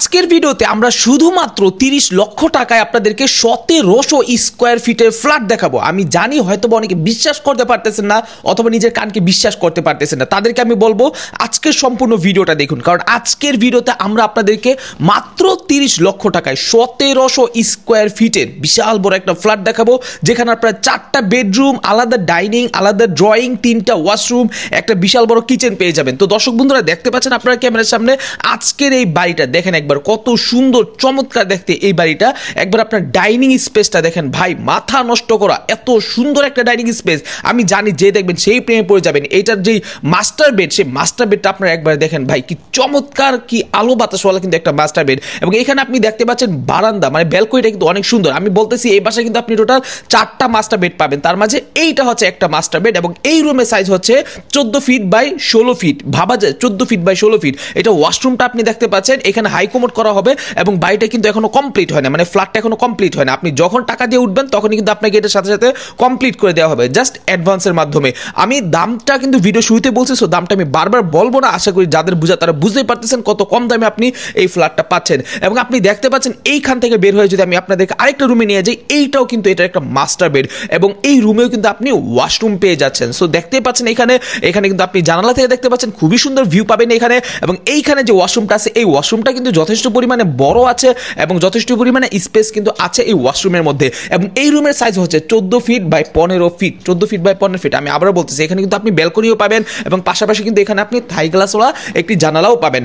আজকের ভিডিওতে আমরা শুধুমাত্র 30 লক্ষ টাকায় আপনাদেরকে 1700 স্কোয়ার ফিটের ফ্ল্যাট দেখাবো। আমি জানি হয়তো অনেকে বিশ্বাস করতে পারতেছেন না অথবা নিজের কানকে বিশ্বাস করতে পারতেছেন না, তাদেরকে আমি বলবো আজকের সম্পূর্ণ ভিডিওটা দেখুন, কারণ আজকের ভিডিওতে আমরা আপনাদেরকে মাত্র 30 লক্ষ টাকায় 1700 স্কোয়ার ফিটের বিশাল বড় একটা ফ্ল্যাট দেখাবো, যেখানে আপনারা 4টা বেডরুম, আলাদা ডাইনিং, আলাদা ড্রয়িং, 3টা ওয়াশরুম, একটা বিশাল বড় কিচেন পেয়ে যাবেন। তো দর্শক বন্ধুরা দেখতে পাচ্ছেন আপনারা ক্যামেরার সামনে আজকের এই বাড়িটা দেখেন একবার, কত সুন্দর চমৎকার দেখতে এই বাড়িটা। একবার আপনার ডাইনিং স্পেসটা দেখেন ভাই, মাথা নষ্ট করা, এত সুন্দর একটা ডাইনিং স্পেস। আমি জানি যে দেখবেন সেই প্রেমে পড়ে যাবেন। এইটার যেই মাস্টার বেড, সেই মাস্টার বেডটা আপনারা একবার দেখেন ভাই, কি চমৎকার, কি আলো বাতাসওয়ালা কিন্তু একটা মাস্টার বেড। এবং এখানে আপনি দেখতে পাচ্ছেন বারান্দা, মানে ব্যালকনিটা কিন্তু অনেক সুন্দর। আমি বলতেছি এই বাসায় কিন্তু আপনি টোটাল 4টা মাস্টার বেড পাবেন, তার মাঝে এইটা হচ্ছে একটা মাস্টার বেড। এবং এই রুমের সাইজ হচ্ছে 14 ফিট বাই 16 ফিট, ভাবা যায় 14 ফিট বাই 16 ফিট। এটা ওয়াশরুমটা আপনি দেখতে পাচ্ছেন, এখানে হাই কমোড করা হবে এবং বাড়িটা কিন্তু এখনো কমপ্লিট হয় না, মানে ফ্ল্যাটটা এখনো কমপ্লিট হয় না। আপনি যখন টাকা দিয়ে উঠবেন তখনই কিন্তু আপনাকে এটার সাথে সাথে কমপ্লিট করে দেওয়া হবে, জাস্ট অ্যাডভান্সের মাধ্যমে। আমি দামটা কিন্তু ভিডিও শুরুতে বলছি, সো দামটা আমি বারবার বলবো না, আশা করি যাদের বুঝা তারা বুঝতেই পারতেছেন কত কম দামে আপনি এই ফ্ল্যাটটা পাচ্ছেন। এবং আপনি দেখতে পাচ্ছেন এইখান থেকে বের হয়ে যদি আমি আপনাদেরকে আরেকটা রুমে নিয়ে যাই, এইটাও কিন্তু এটা একটা মাস্টার বেড এবং এই রুমেও কিন্তু আপনি ওয়াশরুম পেয়ে যাচ্ছেন। সো দেখতেই পাচ্ছেন এখানে কিন্তু আপনি জানালা থেকে দেখতে পাচ্ছেন, খুবই সুন্দর ভিউ পাবেন এখানে। এবং এইখানে যে ওয়াশরুমটা আছে, এই ওয়াশরুমটা কিন্তু যথেষ্ট পরিমাণে বড় আছে এবং যথেষ্ট পরিমাণে স্পেস কিন্তু আছে এই ওয়াশরুমের মধ্যে। এবং এই রুমের সাইজ হচ্ছে 14 feet by 15 feet, 14 feet by 15 feet. আমি আবারও বলতেছি, এখানে কিন্তু আপনি ব্যালকনিও পাবেন এবং পাশাপাশি কিন্তু এখানে আপনি থাই গ্লাসওয়ালা একটি জানালাও পাবেন।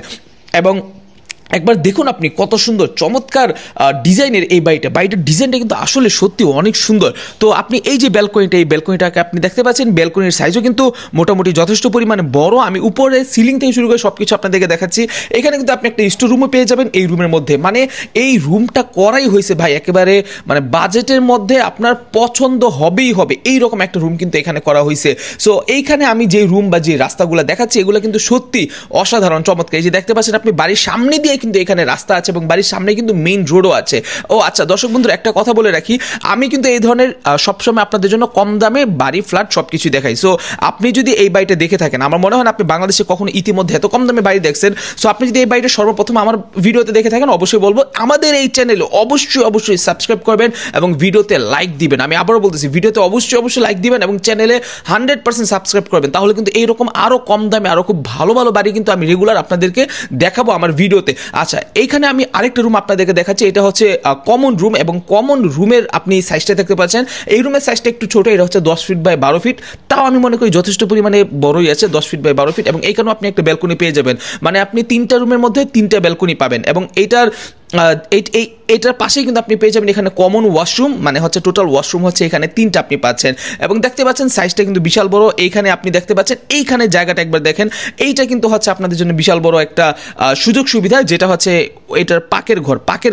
এবং একবার দেখুন আপনি কত সুন্দর চমৎকার ডিজাইনের এই বাড়িটার ডিজাইনটা কিন্তু আসলে সত্যি অনেক সুন্দর। তো আপনি এই যে এই ব্যালকনিটাকে আপনি দেখতে পাচ্ছেন, ব্যালকনির সাইজও কিন্তু মোটামুটি যথেষ্ট পরিমাণে বড়। আমি উপরে সিলিং থেকে শুরু করে সব কিছু আপনাদেরকে দেখাচ্ছি। এখানে কিন্তু আপনি একটা স্টোর রুমও পেয়ে যাবেন এই রুমের মধ্যে। মানে এই রুমটা করাই হয়েছে ভাই একেবারে, মানে বাজেটের মধ্যে আপনার পছন্দ হবেই হবে, এইরকম একটা রুম কিন্তু এখানে করা হয়েছে। সো এইখানে আমি যে রুম বা যে রাস্তাগুলো দেখাচ্ছি, এগুলো কিন্তু সত্যি অসাধারণ চমৎকার। এই যে দেখতে পাচ্ছেন আপনি বাড়ির সামনে দিয়ে কিন্তু এখানে রাস্তা আছে এবং বাড়ির সামনে কিন্তু মেইন রোডও আছে। ও আচ্ছা দর্শক বন্ধুরা, একটা কথা বলে রাখি, আমি কিন্তু এই ধরনের সবসময় আপনাদের জন্য কম দামে বাড়ি, ফ্ল্যাট সবকিছু দেখাই। সো আপনি যদি এই বাড়িটা দেখে থাকেন, আমার মনে হয় না আপনি বাংলাদেশে কখনো ইতিমধ্যে এত কম দামে বাড়ি দেখছেন। সো আপনি যদি এই বাড়িটা সর্বপ্রথম আমার ভিডিওতে দেখে থাকেন, অবশ্যই বলবো আমাদের এই চ্যানেলে অবশ্যই সাবস্ক্রাইব করবেন এবং ভিডিওতে লাইক দিবেন। আমি আবারও বলতেছি, ভিডিওতে অবশ্যই লাইক দিবেন এবং চ্যানেলে 100% সাবস্ক্রাইব করবেন। তাহলে কিন্তু এইরকম আরও কম দামে আরও খুব ভালো বাড়ি কিন্তু আমি রেগুলার আপনাদেরকে দেখাবো আমার ভিডিওতে। আচ্ছা, এইখানে আমি আরেকটা রুম আপনাদেরকে দেখাচ্ছি। এটা হচ্ছে কমন রুম এবং কমন রুমের আপনি সাইজটা দেখতে পাচ্ছেন। এই রুমের সাইজটা একটু ছোট, এটা হচ্ছে 10 ফিট বাই 12 ফিট। তাও আমি মনে করি যথেষ্ট পরিমাণে বড়ই আছে, 10 ফিট বাই 12 ফিট। এবং এইখানেও আপনি একটা ব্যালকনি পেয়ে যাবেন, মানে আপনি 3টা রুমের মধ্যে 3টা ব্যালকনি পাবেন। এবং এটার পাশেই কিন্তু আপনি পেয়ে যাবেন এখানে কমন ওয়াশরুম, মানে হচ্ছে টোটাল ওয়াশরুম হচ্ছে এখানে 3টা আপনি পাচ্ছেন। এবং দেখতে পাচ্ছেন সাইজটা কিন্তু বিশাল বড়। এইখানে আপনি দেখতে পাচ্ছেন এইখানে জায়গাটা একবার দেখেন, এইটা কিন্তু হচ্ছে আপনাদের জন্য বিশাল বড় একটা সুযোগ সুবিধা, যেটা হচ্ছে এটার পাকের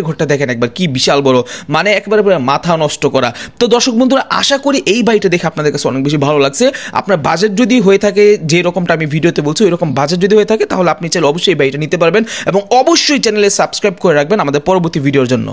ঘরটা দেখেন একবার, কি বিশাল বড়, মানে একেবারে মাথা নষ্ট করা। তো দর্শক বন্ধুরা, আশা করি এই বাড়িটা দেখে আপনাদের কাছে অনেক বেশি ভালো লাগছে। আপনার বাজেট যদি হয়ে থাকে, যে রকমটা আমি ভিডিওতে বলছি ওই রকম বাজেট যদি হয়ে থাকে, তাহলে আপনি চাইলে অবশ্যই এই বাড়িটা নিতে পারবেন এবং অবশ্যই চ্যানেলে সাবস্ক্রাইব করে রাখবেন আমাদের পরবর্তী ভিডিওর জন্য।